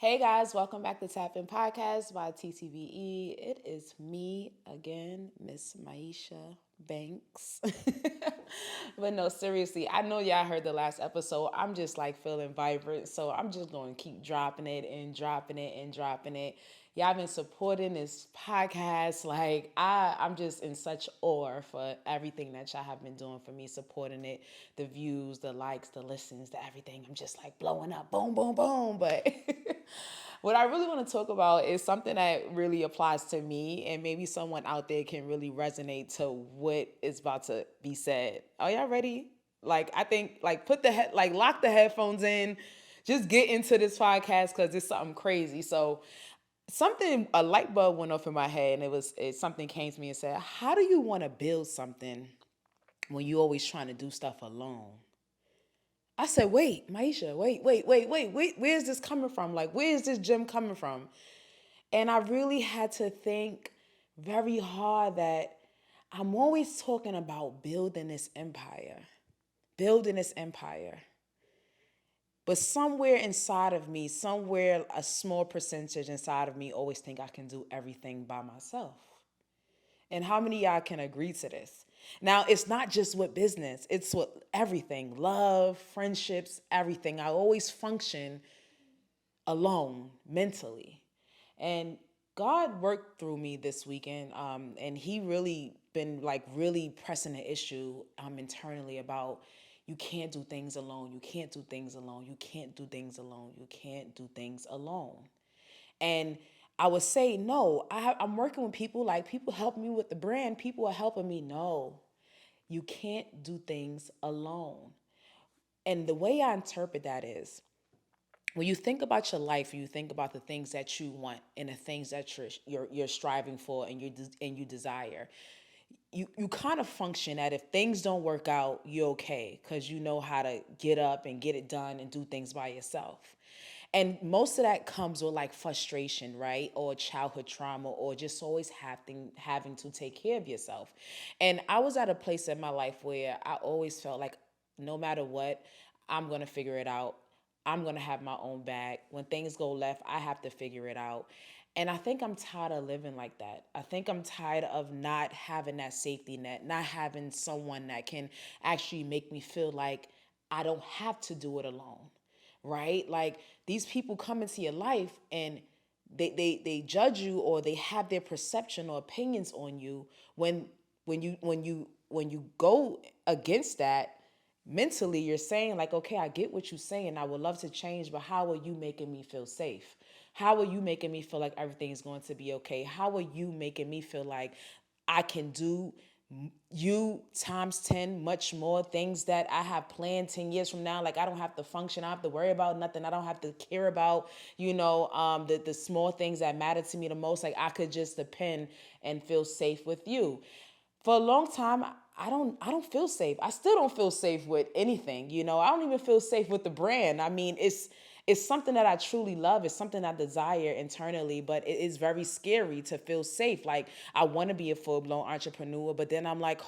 Hey guys, welcome back to Tapin Podcast by TTBE. It is me again, Miss Myesha Banks. But no, seriously, I know y'all heard the last episode. I'm just like feeling vibrant, so I'm just going to keep dropping it and dropping it and dropping it. Y'all been supporting this podcast. Like I'm just in such awe for everything that y'all have been doing for me, supporting it, the views, the likes, the listens, the everything. I'm just like blowing up, boom, boom, boom. But what I really want to talk about is something that really applies to me, and maybe someone out there can really resonate to what is about to be said. Are y'all ready? Like I think like put the head like lock the headphones in, just get into this podcast because it's something crazy. So something a light bulb went off in my head, and something came to me and said, how do you want to build something when you always trying to do stuff alone? I said, wait, Myesha, wait, where's this coming from? Like, where's this gym coming from? And I really had to think very hard that I'm always talking about building this empire. But somewhere inside of me, somewhere a small percentage inside of me always think I can do everything by myself. And how many of y'all can agree to this? Now, it's not just with business, it's with everything love, friendships, everything. I always function alone mentally. And God worked through me this weekend, and He really been like really pressing the issue internally about you can't do things alone. You can't do things alone. You can't do things alone. You can't do things alone. And I would say, no, I'm working with people, like people help me with the brand. People are helping me. No, you can't do things alone. And the way I interpret that is when you think about your life, you think about the things that you want and the things that you're striving for and you desire. You kind of function that if things don't work out, you're okay because you know how to get up and get it done and do things by yourself. And most of that comes with like frustration, right? Or childhood trauma, or just always having to take care of yourself. And I was at a place in my life where I always felt like no matter what, I'm going to figure it out. I'm going to have my own bag. When things go left, I have to figure it out. And I think I'm tired of living like that. I think I'm tired of not having that safety net, not having someone that can actually make me feel like I don't have to do it alone, right? Like these people come into your life and they judge you, or they have their perception or opinions on you when you go against that. Mentally you're saying like, okay, I get what you're saying, I would love to change, but how are you making me feel safe? How are you making me feel like everything is going to be okay? How are you making me feel like I can do you times 10 much more things that I have planned 10 years from now? Like I don't have to function, I don't have to worry about nothing, I don't have to care about the small things that matter to me the most. Like I could just depend and feel safe with you. For a long time, I don't feel safe. I still don't feel safe with anything. I don't even feel safe with the brand. I mean, it's something that I truly love. It's something I desire internally, but it is very scary to feel safe. Like I want to be a full-blown entrepreneur, but then I'm like,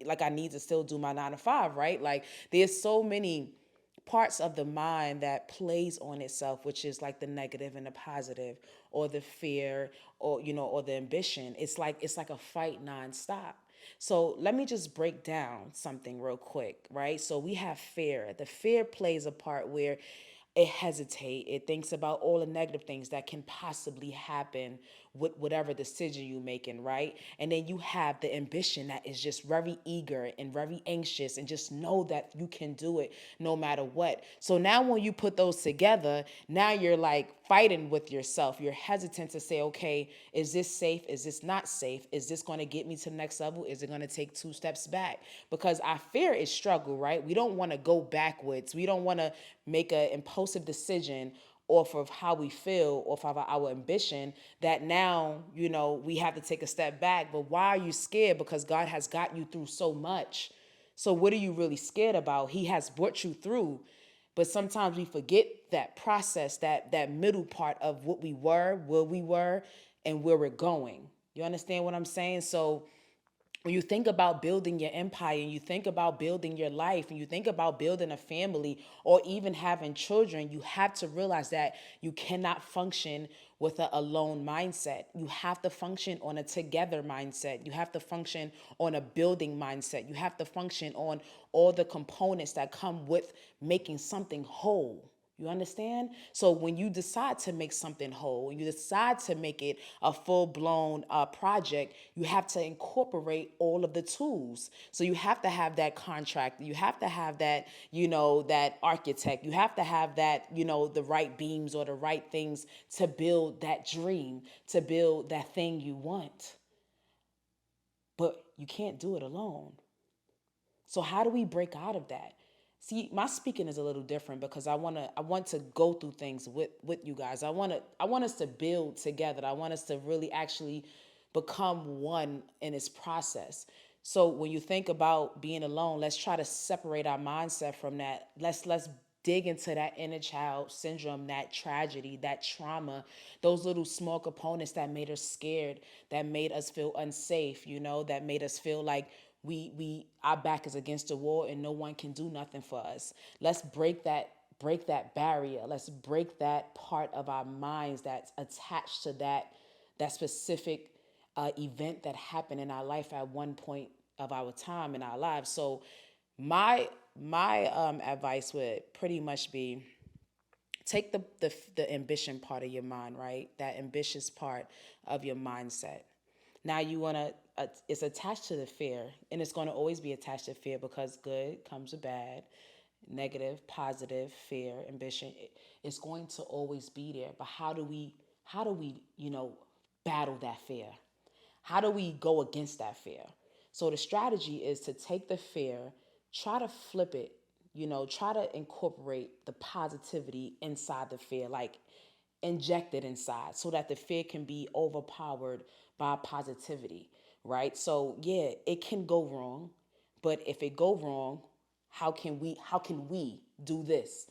like I need to still do my 9 to 5, right? Like there's so many parts of the mind that plays on itself, which is like the negative and the positive, or the fear, or the ambition. It's like a fight nonstop. So let me just break down something real quick, right? So we have fear. The fear plays a part where it hesitates. It thinks about all the negative things that can possibly happen with whatever decision you're making, right? And then you have the ambition that is just very eager and very anxious and just know that you can do it no matter what. So now when you put those together, now you're like fighting with yourself. You're hesitant to say, okay, is this safe? Is this not safe? Is this going to get me to the next level? Is it going to take 2 steps back? Because our fear is struggle, right? We don't want to go backwards. We don't want to make an impulsive decision off of how we feel, off of our ambition, that now, we have to take a step back. But why are you scared? Because God has got you through so much. So what are you really scared about? He has brought you through. But sometimes we forget that process, that middle part of what we were, where we were, and where we're going. You understand what I'm saying? So when you think about building your empire and you think about building your life and you think about building a family or even having children, you have to realize that you cannot function with a alone mindset. You have to function on a together mindset. You have to function on a building mindset. You have to function on all the components that come with making something whole. You understand? So when you decide to make something whole, when you decide to make it a full-blown project, you have to incorporate all of the tools. So you have to have that contract. You have to have that, that architect. You have to have that, the right beams or the right things to build that dream, to build that thing you want. But you can't do it alone. So how do we break out of that? See, my speaking is a little different because I want to go through things with you guys. I want us to build together. I want us to really actually become one in this process. So when you think about being alone, let's try to separate our mindset from that. Let's dig into that inner child syndrome, that tragedy, that trauma, those little small components that made us scared, that made us feel unsafe, that made us feel like we our back is against the wall and no one can do nothing for us. Let's break that barrier. Let's break that part of our minds that's attached to that specific event that happened in our life at one point of our time in our lives. So my advice would pretty much be take the ambition part of your mind, right? That ambitious part of your mindset. Now you want to, it's attached to the fear, and it's going to always be attached to fear because good comes with bad, negative, positive, fear, ambition. It's going to always be there. But how do we, battle that fear? How do we go against that fear? So the strategy is to take the fear, try to flip it, try to incorporate the positivity inside the fear, like inject it inside so that the fear can be overpowered by positivity, right? So yeah, it can go wrong, but if it go wrong, how can we do this?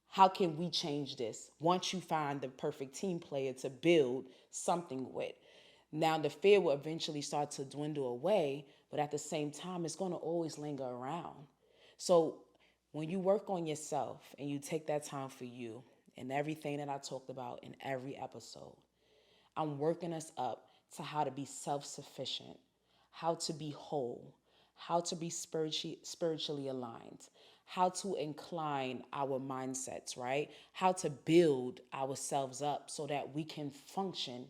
How can we change this? Once you find the perfect team player to build something with. Now the fear will eventually start to dwindle away, but at the same time, it's going to always linger around. So when you work on yourself and you take that time for you and everything that I talked about in every episode, I'm working us up to how to be self sufficient, how to be whole, how to be spiritually aligned, how to incline our mindsets, right? How to build ourselves up so that we can function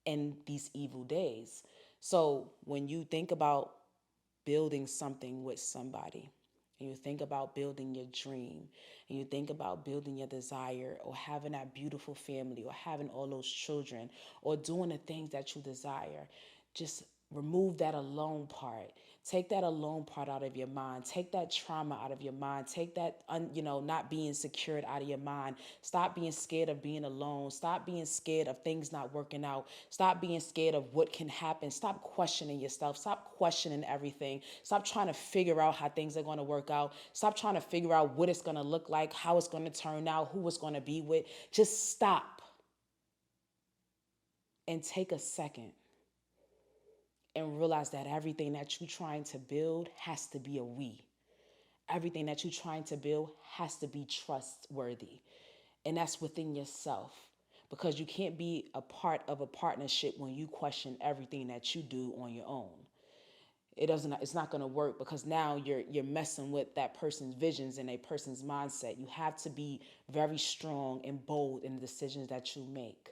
in these evil days. So when you think about building something with somebody, and you think about building your dream, and you think about building your desire, or having that beautiful family, or having all those children, or doing the things that you desire, just remove that alone part. Take that alone part out of your mind. Take that trauma out of your mind. Take that, not being secured out of your mind. Stop being scared of being alone. Stop being scared of things not working out. Stop being scared of what can happen. Stop questioning yourself. Stop questioning everything. Stop trying to figure out how things are going to work out. Stop trying to figure out what it's going to look like, how it's going to turn out, who it's going to be with. Just stop and take a second and realize that everything that you're trying to build has to be a we. Everything that you're trying to build has to be trustworthy. And that's within yourself. Because you can't be a part of a partnership when you question everything that you do on your own. It's not going to work because now you're messing with that person's visions and a person's mindset. You have to be very strong and bold in the decisions that you make.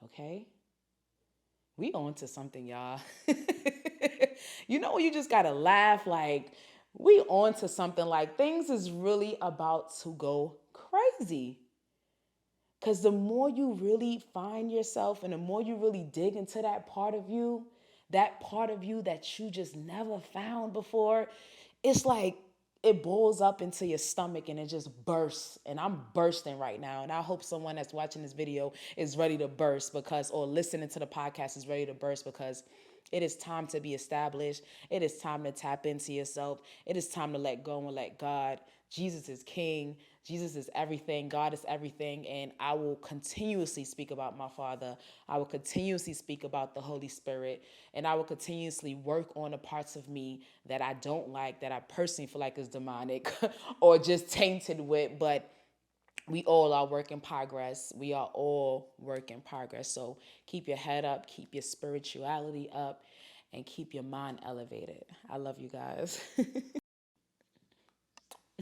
Okay? We on to something, y'all. You just gotta laugh like we on to something, like things is really about to go crazy. Cause the more you really find yourself and the more you really dig into that part of you that you just never found before, it's like it boils up into your stomach and it just bursts. And I'm bursting right now. And I hope someone that's watching this video is ready to burst or listening to the podcast is ready to burst because it is time to be established. It is time to tap into yourself. It is time to let go and let God. Jesus is King. Jesus is everything. God is everything. And I will continuously speak about my Father. I will continuously speak about the Holy Spirit. And I will continuously work on the parts of me that I don't like, that I personally feel like is demonic or just tainted with. But we all are work in progress. We are all work in progress. So keep your head up, keep your spirituality up, and keep your mind elevated. I love you guys.